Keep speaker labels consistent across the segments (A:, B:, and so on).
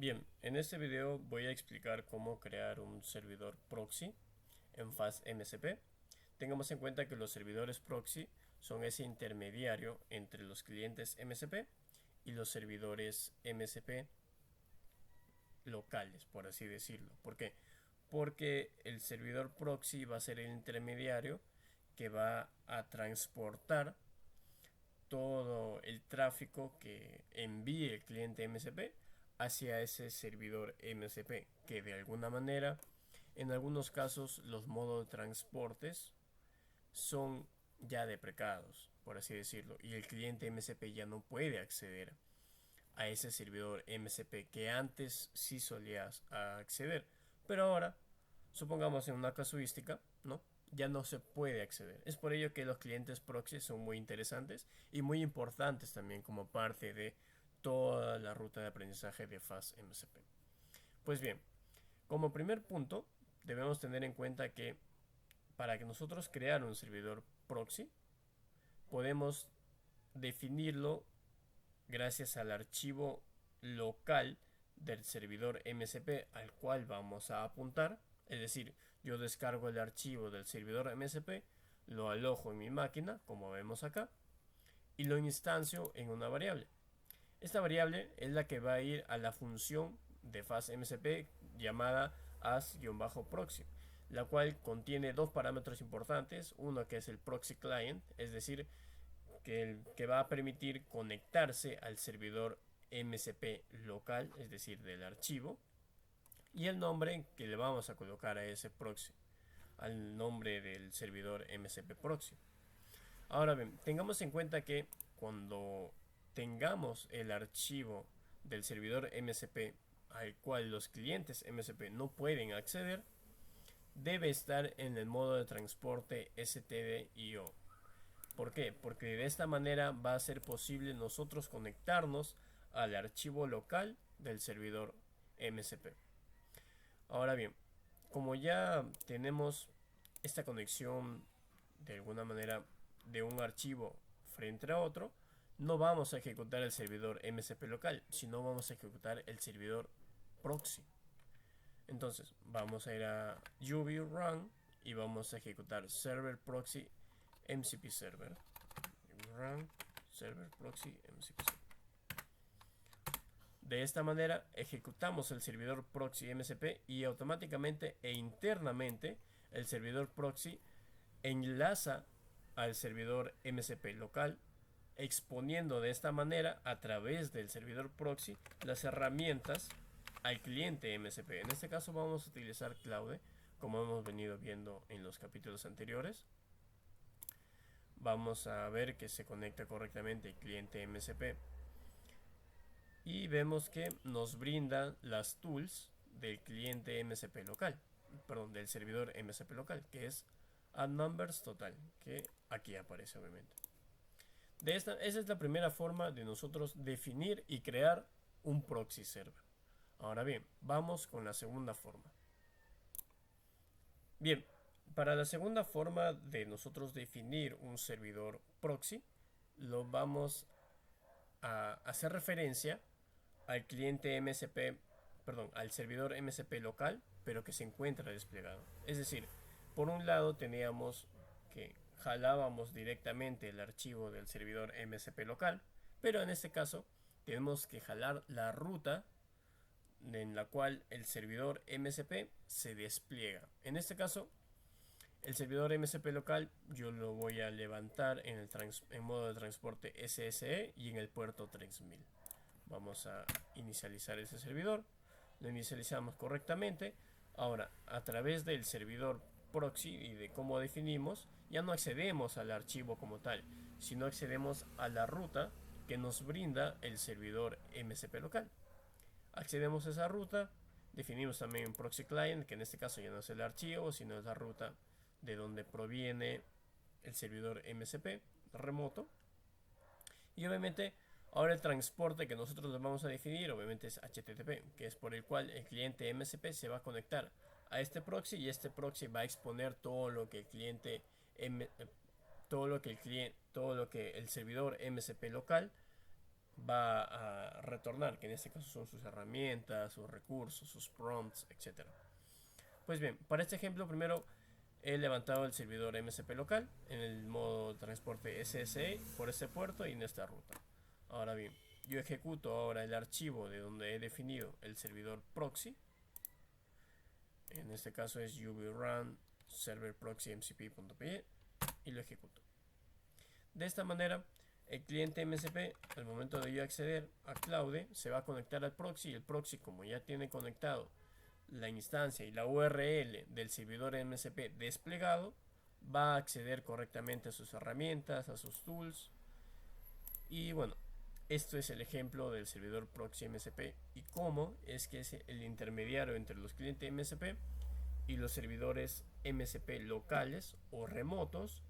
A: Bien, en este video voy a explicar cómo crear un servidor proxy en FastMCP. Tengamos en cuenta que los servidores proxy son ese intermediario entre los clientes MCP y los servidores MCP locales, por así decirlo. ¿Por qué? Porque el servidor proxy va a ser el intermediario que va a transportar todo el tráfico que envíe el cliente MCP hacia ese servidor MCP, que de alguna manera, en algunos casos, los modos de transportes son ya deprecados, por así decirlo, y el cliente MCP ya no puede acceder a ese servidor MCP que antes sí solías acceder, pero ahora, supongamos en una casuística, ¿no? Ya no se puede acceder. Es por ello que los clientes proxy son muy interesantes y muy importantes también como parte de toda la ruta de aprendizaje de FastMCP. Pues bien, como primer punto, debemos tener en cuenta que para que nosotros crear un servidor proxy, podemos definirlo gracias al archivo local del servidor MCP al cual vamos a apuntar. Es decir, yo descargo el archivo del servidor MCP, lo alojo en mi máquina, como vemos acá, y lo instancio en una variable. Esta variable es la que va a ir a la función de FastMCP llamada as-proxy, la cual contiene dos parámetros importantes, uno que es el proxy client, es decir, que va a permitir conectarse al servidor MCP local, es decir, del archivo, y el nombre que le vamos a colocar a ese proxy, al nombre del servidor MCP proxy. Ahora bien, tengamos en cuenta que cuando tengamos el archivo del servidor MCP al cual los clientes MCP no pueden acceder, debe estar en el modo de transporte std.io. ¿Por qué? Porque de esta manera va a ser posible nosotros conectarnos al archivo local del servidor MCP. Ahora bien, como ya tenemos esta conexión de alguna manera de un archivo frente a otro, no vamos a ejecutar el servidor MCP local, sino vamos a ejecutar el servidor proxy. Entonces vamos a ir a uv run y vamos a ejecutar server proxy mcp server run server proxy mcp server. De esta manera ejecutamos el servidor proxy MCP y automáticamente e internamente el servidor proxy enlaza al servidor MCP local, exponiendo de esta manera a través del servidor proxy las herramientas al cliente MCP. En este caso vamos a utilizar Cloud, como hemos venido viendo en los capítulos anteriores. Vamos a ver que se conecta correctamente el cliente MCP y vemos que nos brinda las tools del cliente MCP local, perdón, del servidor MCP local, que es add numbers total, que aquí aparece obviamente. Esa es la primera forma de nosotros definir y crear un proxy server. Ahora bien, vamos con la segunda forma. Bien, para la segunda forma de nosotros definir un servidor proxy, lo vamos a hacer referencia al cliente MCP, perdón, al servidor MCP local, pero que se encuentra desplegado. Es decir, por un lado teníamos que jalábamos directamente el archivo del servidor MCP local, pero en este caso tenemos que jalar la ruta en la cual el servidor MCP se despliega. En este caso, el servidor MCP local yo lo voy a levantar en modo de transporte SSE y en el puerto 3000. Vamos a inicializar ese servidor. Lo inicializamos correctamente. Ahora, a través del servidor proxy y de cómo definimos, ya no accedemos al archivo como tal, sino accedemos a la ruta que nos brinda el servidor MCP local. Accedemos a esa ruta, definimos también un proxy client, que en este caso ya no es el archivo, sino es la ruta de donde proviene el servidor MCP remoto. Y obviamente ahora el transporte que nosotros vamos a definir obviamente es HTTP, que es por el cual el cliente MCP se va a conectar a este proxy y este proxy va a exponer todo lo que el cliente todo lo que el servidor MCP local va a retornar, que en este caso son sus herramientas, sus recursos, sus prompts, etc. Pues bien, para este ejemplo primero he levantado el servidor MSP local en el modo transporte SSE por este puerto y en esta ruta. Ahora bien, yo ejecuto ahora el archivo de donde he definido el servidor proxy. En este caso es uvrun server proxy mcp.py y lo ejecuto. De esta manera, el cliente MSP, al momento de yo acceder a Cloude, se va a conectar al proxy y el proxy, como ya tiene conectado la instancia y la URL del servidor MSP desplegado, va a acceder correctamente a sus herramientas, a sus tools. Y bueno, esto es el ejemplo del servidor proxy MSP y cómo es que es el intermediario entre los clientes MSP y los servidores MSP locales o remotos,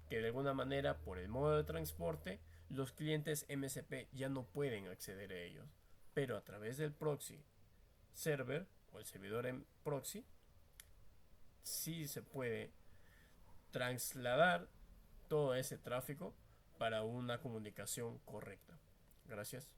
A: que de alguna manera por el modo de transporte los clientes MSP ya no pueden acceder a ellos, pero a través del proxy server o el servidor en proxy sí se puede trasladar todo ese tráfico para una comunicación correcta. Gracias.